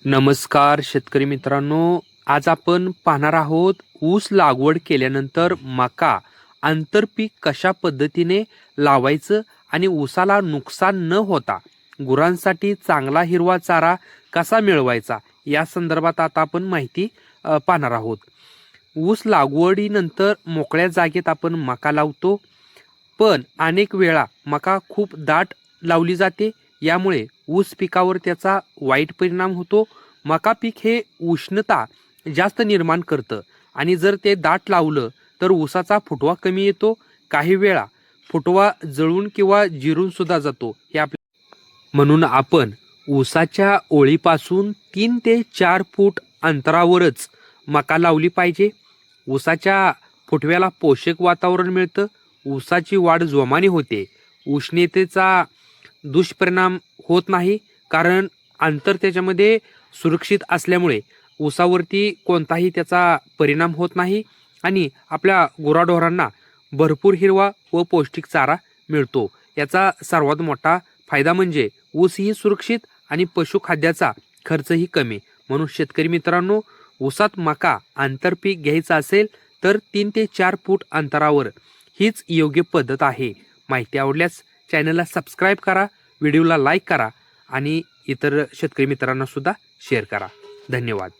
नमस्कार शेतकरी मित्रांनो, आज आपण पाहणार आहोत ऊस लागवड केल्यानंतर मका आंतरपीक कशा पद्धतीने लावायचं आणि ऊसाला नुकसान न होता गुरांसाठी चांगला हिरवा चारा कसा मिळवायचा या संदर्भात आता आपण माहिती पाहणार आहोत। ऊस लागवडीनंतर मोकळ्या जागेत आपण मका लावतो, पण अनेक वेळा मका खूप दाट लावली जाते, यामुळे ऊस पिकावर त्याचा वाईट परिणाम होतो। मका पीक हे उष्णता जास्त निर्माण करतं आणि जर ते दाट लावलं तर ऊसाचा फुटवा कमी येतो, काही वेळा फुटवा जळून किंवा जिरून सुद्धा जातो। हे म्हणून आपण ऊसाच्या ओळीपासून 3 ते 4 फूट अंतरावरच मका लावली पाहिजे। ऊसाच्या फुटव्याला पोषक वातावरण मिळतं, ऊसाची वाढ जोमाने होते, उष्णतेचा दुष्परिणाम होत नाही, कारण अंतर त्याच्यामध्ये सुरक्षित असल्यामुळे ऊसावरती कोणताही त्याचा परिणाम होत नाही आणि आपल्या गुराढोरांना भरपूर हिरवा व पौष्टिक चारा मिळतो। याचा सर्वात मोठा फायदा म्हणजे ऊसही सुरक्षित आणि पशुखाद्याचा खर्चही कमी। म्हणून शेतकरी मित्रांनो, ऊसात मका आंतरपीक घ्यायचं असेल तर 3 ते 4 फूट अंतरावर हीच योग्य पद्धत आहे। माहिती आवडल्यास चॅनलला सबस्क्राईब करा, व्हिडिओला लाईक करा आणि इतर शेतकरी मित्रांना सुद्धा शेअर करा। धन्यवाद।